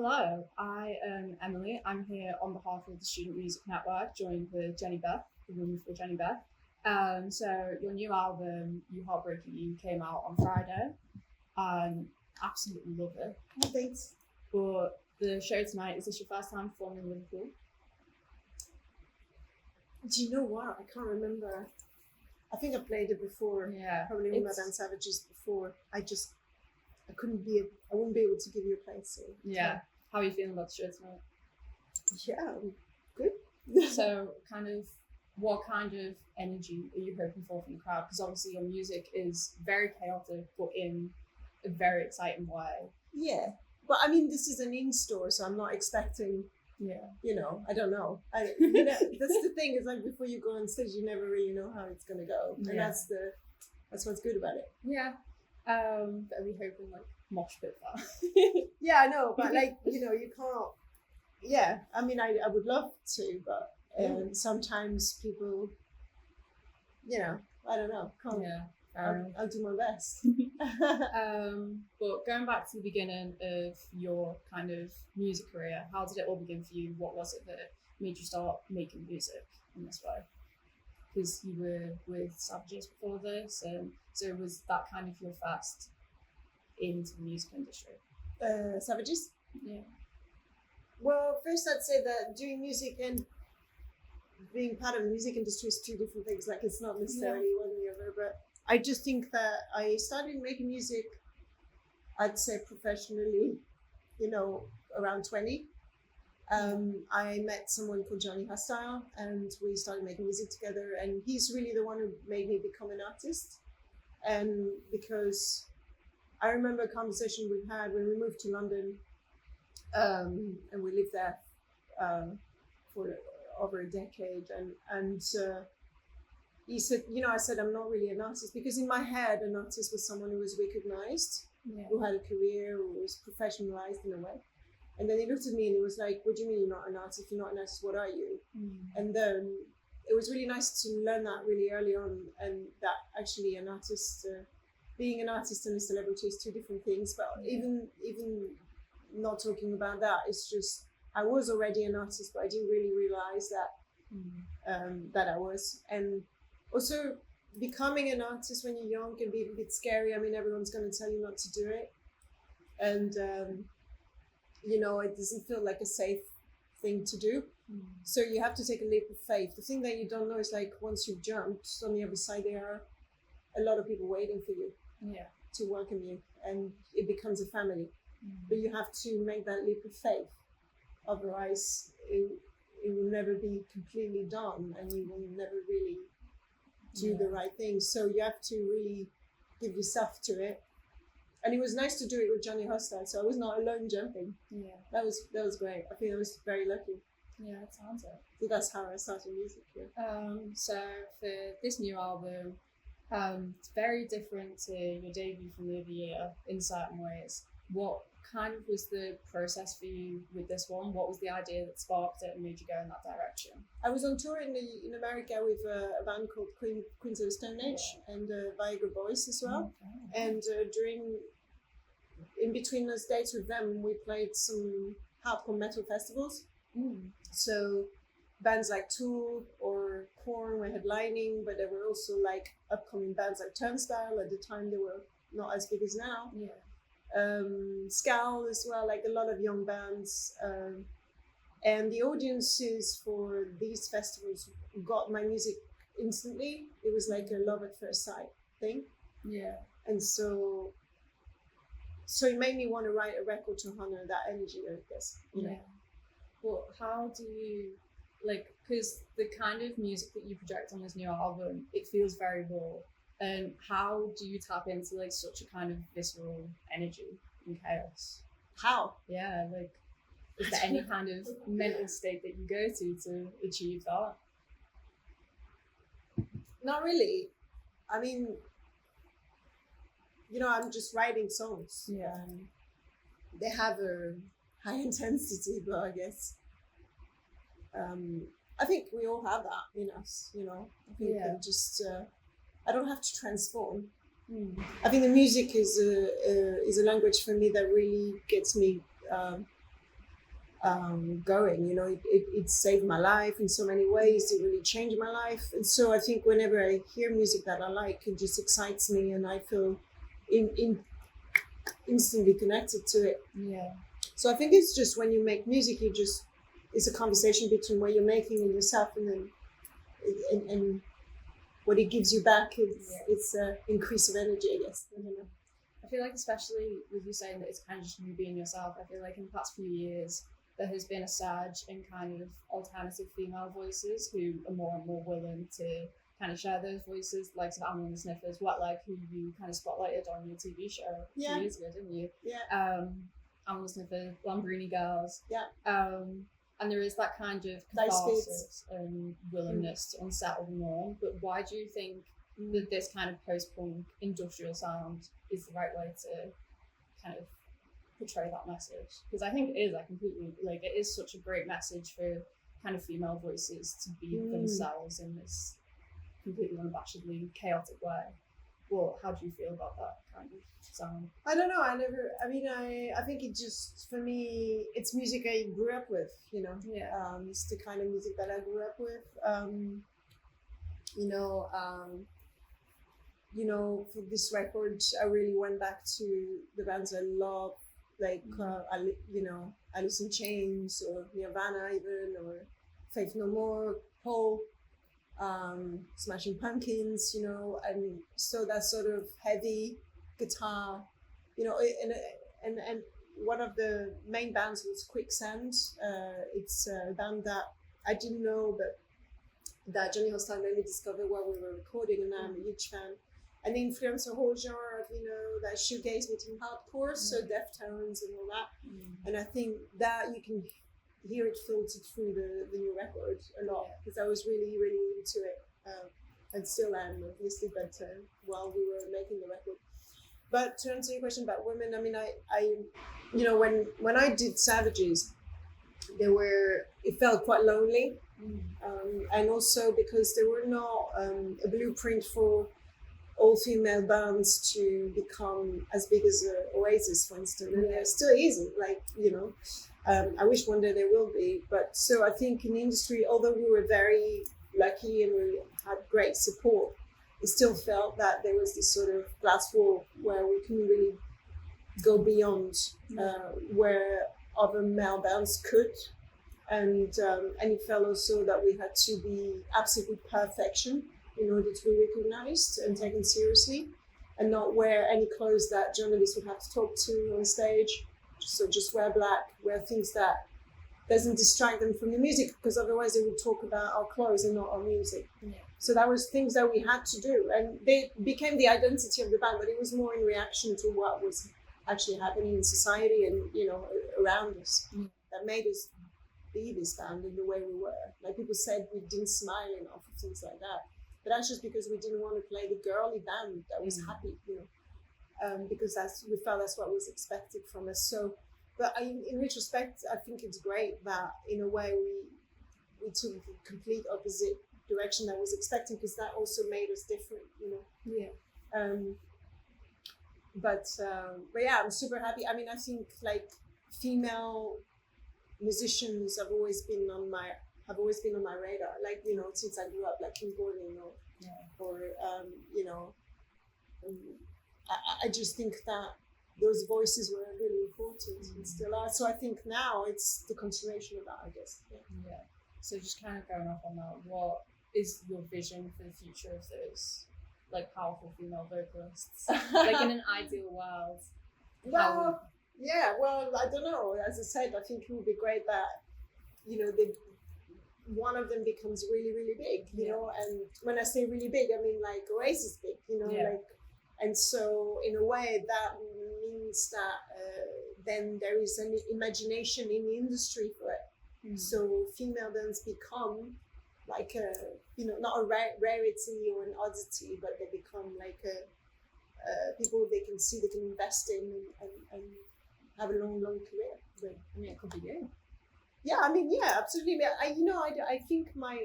Hello, I am Emily. I'm here on behalf of the Student Music Network, joined with Jehnny Beth, the woman for Jehnny Beth. So your new album, You Heartbreaking You, came out on Friday. Absolutely love it. Oh, thanks. But the show tonight, is this your first time performing in Liverpool? Do you know what? I can't remember. I think I played it before. Yeah. Probably with my band Savages before. I wouldn't be able to give you a place. So Yeah. How are you feeling about the show tonight? Yeah, good. So what kind of energy are you hoping for from the crowd? Because obviously your music is very chaotic, but in a very exciting way. Yeah. But I mean, this is an in-store, so I'm not expecting, I don't know. That's the thing, is like before you go on stage, you never really know how it's going to go. And that's what's good about it. Yeah. But are we hoping like mosh pit that? Yeah, I know, but like, you can't. Yeah, I mean, I would love to, but sometimes people, I don't know. Can't. Yeah, I'll do my best. But going back to the beginning of your kind of music career, how did it all begin for you? What was it that made you start making music in this way? Because you were with Savages before this, and so was that kind of your first into the music industry? Savages? Yeah. Well, first I'd say that doing music and being part of the music industry is two different things. Like, it's not necessarily one or the other, but I just think that I started making music, I'd say professionally, around 20. I met someone called Johnny Hostile, and we started making music together, and he's really the one who made me become an artist. And because I remember a conversation we had when we moved to London, and we lived there for over a decade, and he said, I said, I'm not really an artist, because in my head an artist was someone who was recognized, who had a career, who was professionalized in a way. And then he looked at me and he was like, what do you mean you're not an artist? If you're not an artist, what are you? And then it was really nice to learn that really early on, and that actually an artist, being an artist and a celebrity is two different things. But even not talking about that, it's just, I was already an artist, but I didn't really realize that I was. And also, becoming an artist when you're young can be a bit scary. I mean, everyone's going to tell you not to do it. And, it doesn't feel like a safe thing to do. So you have to take a leap of faith. The thing that you don't know is, like, once you've jumped, on the other side, there are a lot of people waiting for you to welcome you. And it becomes a family. But you have to make that leap of faith. Otherwise, it will never be completely done, and you will never really do the right thing. So you have to really give yourself to it. And it was nice to do it with Johnny Hostile, so I was not alone jumping. Yeah, that was great. I think I was very lucky. Yeah, it sounds it. So that's how I started music. So for this new album, it's very different to your debut from the other year in certain ways. What kind of was the process for you with this one? What was the idea that sparked it and made you go in that direction? I was on tour in America with a band called Queens of the Stone Age and Bailrigg Boys as well. Okay. And in between those dates with them, we played some hardcore metal festivals. So bands like Tool or Korn were headlining, but there were also like upcoming bands like Turnstile. At the time, they were not as big as now. Scowl as well, like a lot of young bands, and the audiences for these festivals got my music instantly. It was like a love at first sight thing. And so it made me want to write a record to honor that energy, I guess. Well, how do you, because the kind of music that you project on this new album, it feels very raw. And how do you tap into such a kind of visceral energy and chaos? How? Yeah, is there any kind of mental state that you go to achieve that? Not really. I mean, I'm just writing songs. They have a high intensity, but I guess I think we all have that in us. I think just. I don't have to transform. I think the music is a language for me that really gets me going. You know, it saved my life in so many ways. It really changed my life. And so I think whenever I hear music that I like, it just excites me, and I feel instantly connected to it. Yeah. So I think it's just when you make music, it's a conversation between what you're making and yourself, and then and what it gives you back is it's an increase of energy, I guess. I don't know. I feel like, especially with you saying that it's kind of just you being yourself, I feel like in the past few years there has been a surge in kind of alternative female voices who are more and more willing to kind of share those voices, like Amber and the Sniffers, who you kind of spotlighted on your TV show 2 years ago, didn't you? Yeah. Amber and the Sniffers, Lambrini Girls. Yeah. And there is that kind of catharsis and willingness to unsettle the norm. But why do you think that this kind of post-punk industrial sound is the right way to kind of portray that message? Because I think it is. I completely it is such a great message for kind of female voices to be themselves in this completely unabashedly chaotic way. Well, how do you feel about that kind of sound? I don't know. I think it just, for me, it's music I grew up with, you know. Yeah. It's the kind of music that I grew up with. For this record, I really went back to the bands I love, like, Alice in Chains or Nirvana even, or Faith No More, Hole, Smashing Pumpkins, you know, and so that sort of heavy guitar, you know, and one of the main bands was Quicksand. It's a band that I didn't know, but that Johnny Hostile made me discover while we were recording, and I'm a huge fan. And they influenced a whole genre of, you know, that shoegaze meeting hardcore, so Deftones and all that. And I think that you can hear it filtered through the new record a lot, because I was really, really into it, and still am, obviously, but while we were making the record. But to answer your question about women, I mean, I you know, when I did Savages, it felt quite lonely, and also because there were not a blueprint for all-female bands to become as big as Oasis, for instance, and there still isn't, like, you know. I wish one day there will be, but so I think in the industry, although we were very lucky and we had great support, it still felt that there was this sort of glass wall where we couldn't really go beyond where other male bands could, and it felt also that we had to be absolute perfection in order to be recognized and taken seriously, and not wear any clothes that journalists would have to talk to on stage. So just wear black, wear things that doesn't distract them from the music, because otherwise they would talk about our clothes and not our music. Yeah. So that was things that we had to do, and they became the identity of the band, but it was more in reaction to what was actually happening in society and, you know, around us, that made us be this band in the way we were. Like, people said we didn't smile enough, things like that. But that's just because we didn't want to play the girly band that was happy, you know, because we felt that's what was expected from us. So, but in retrospect, I think it's great that in a way we took the complete opposite direction that was expected, because that also made us different, you know. Yeah. But yeah, I'm super happy. I mean, I think like female musicians have always been on my radar, like, you know, since I grew up, like Kim Gordon or you know, I just think that those voices were really important and still are. So I think now it's the continuation of that, I guess. Yeah. So just kind of going off on that, what is your vision for the future of those, like, powerful female vocalists? Like, in an ideal world. Well, I don't know. As I said, I think it would be great that, you know, one of them becomes really, really big, you know. And when I say really big, I mean like Oasis big, you know, like. And so in a way that means that then there is an imagination in the industry for it. So female bands become like a, you know, not a rarity or an oddity, but they become like people they can see, they can invest in and have a long career. But, I mean, it could be you. Yeah, I mean, yeah, absolutely. I think my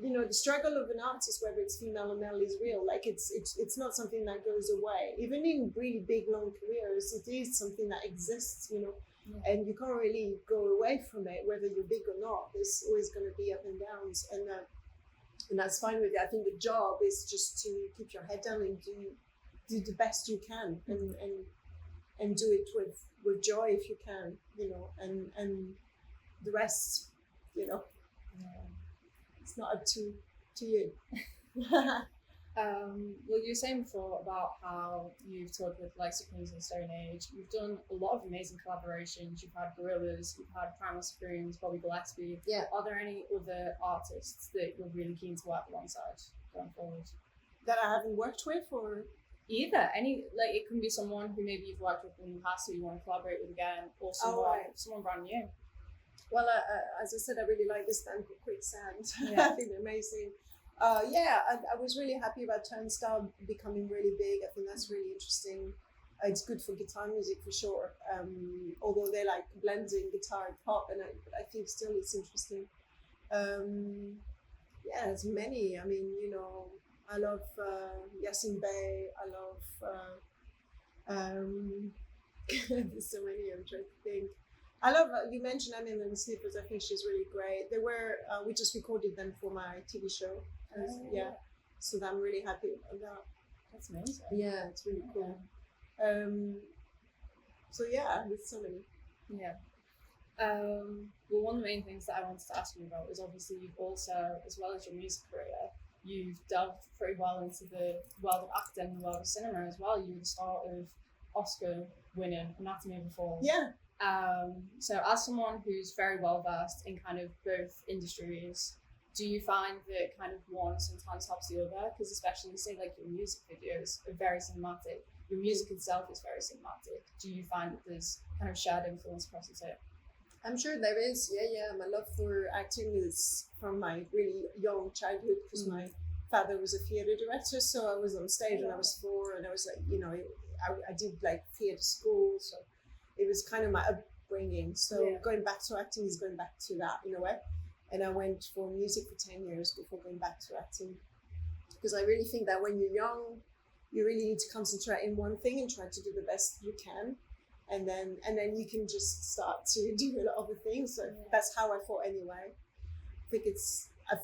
you know, the struggle of an artist, whether it's female or male, is real. Like, it's not something that goes away. Even in really big, long careers, it is something that exists, you know. and you can't really go away from it, whether you're big or not. There's always going to be up and downs, and that's fine with it. I think the job is just to keep your head down and do the best you can, and do it with joy if you can, and the rest, it's not up to you. Well, you were saying before about how you've toured with like Supremes and Stone Age. You've done a lot of amazing collaborations. You've had Gorillaz, you've had Primal Screams, Bobby Gillespie. Yeah. Are there any other artists that you're really keen to work alongside going forward? That I haven't worked with, or Either. Any, like, it can be someone who maybe you've worked with in the past who you want to collaborate with again, or someone brand new. Well, as I said, I really like this band called Quicksand. Yeah. I think they're amazing. I was really happy about Turnstile becoming really big. I think that's really interesting. It's good for guitar music for sure. Although they like blending guitar and pop, and I think still it's interesting. There's many. I mean, I love Yasin Bey. I love there's so many. I'm trying to think. I love, you mentioned Eminem and the Snippers. I think she's really great. They were, we just recorded them for my TV show. So I'm really happy about that. That's amazing. Yeah, it's really cool. There's so many. Yeah. Well, one of the main things that I wanted to ask you about is obviously you've also, as well as your music career, you've delved pretty well into the world of acting and the world of cinema as well. You were the star of Oscar-winning Anatomy of a Fall. Yeah. So as someone who's very well versed in kind of both industries, do you find that kind of one sometimes helps the other? Because especially say like your music videos are very cinematic. Your music itself is very cinematic. Do you find that there's kind of shared influence across the two? I'm sure there is. Yeah. My love for acting is from my really young childhood, because my father was a theatre director. So I was on stage when I was 4, and I was like, I did like theatre school. So it was kind of my upbringing. So going back to acting is going back to that in a way. And I went for music for 10 years before going back to acting. Because I really think that when you're young, you really need to concentrate in one thing and try to do the best you can. And then you can just start to do a lot of other things. So that's how I thought anyway. I think I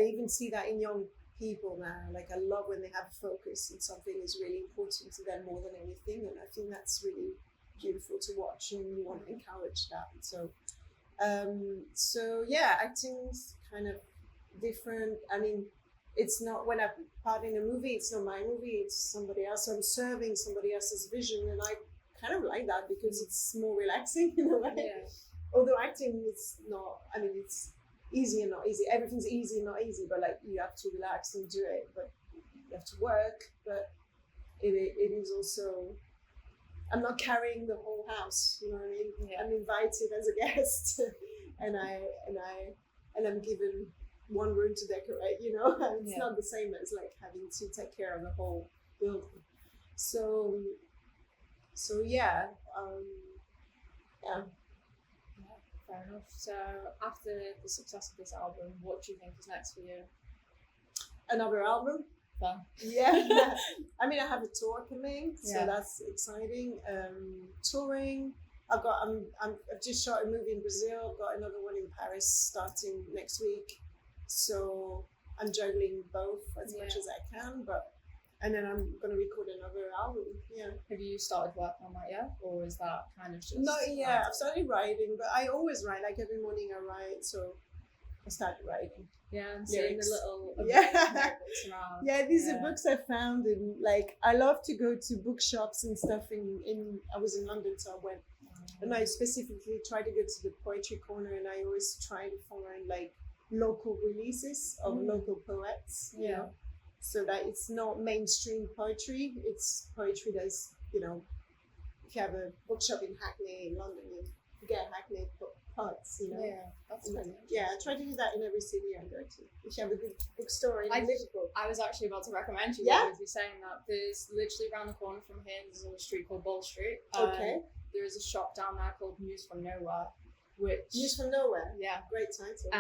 even see that in young people now. Like, I love when they have a focus and something is really important to them more than anything. And I think that's really beautiful to watch, and you want to encourage that. So acting's kind of different. I mean, it's not, when I'm part in a movie, it's not my movie, it's somebody else. I'm serving somebody else's vision, and I kind of like that because it's more relaxing in a way. Yeah. Although acting is not, I mean, it's easy and not easy. Everything's easy and not easy, but like, you have to relax and do it, but you have to work. But it is also, I'm not carrying the whole house, you know what I mean? Yeah. I'm invited as a guest, and I'm given one room to decorate, It's not the same as like having to take care of the whole building. So fair enough. So after the success of this album, what do you think is next for you? Another album? Fun. Yeah. I mean, I have a tour coming, so that's exciting. Touring. I've just shot a movie in Brazil. I've got another one in Paris starting next week. So I'm juggling both as much as I can, and then I'm going to record another album. Yeah. Have you started working on that yet, or is that kind of just? Not yet. I've started writing, but I always write. Like every morning I write, so I started writing. Yeah, and seeing the little books around. Yeah, these are books I found in, like, I love to go to bookshops and stuff I was in London, so I went, and I specifically try to go to the poetry corner, and I always try to find like local releases of local poets, you know, so that it's not mainstream poetry, it's poetry that's, if you have a bookshop in Hackney in London, you get Hackney poets, Yeah, that's really I try to do that in every city I go to. If you have a good bookstore in Liverpool. I was actually about to recommend you with you saying that. There's literally around the corner from here, there's a little street called Bull Street. Okay. There is a shop down there called News from Nowhere, News from Nowhere. Yeah. Great title.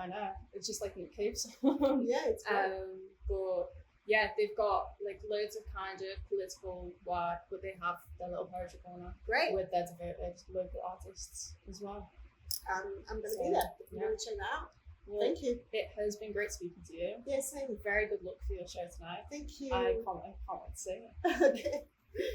I know. It's just like Nick Cave's. Yeah, it's great. But yeah, they've got like loads of kind of political work, but they have their little poetry corner Great. with their devoted local artists as well. I'm going to be there. I'm going to check that out. Well, Thank you. It has been great speaking to you. Yeah, same. Very good luck for your show tonight. Thank you. I can't wait to see it. Okay.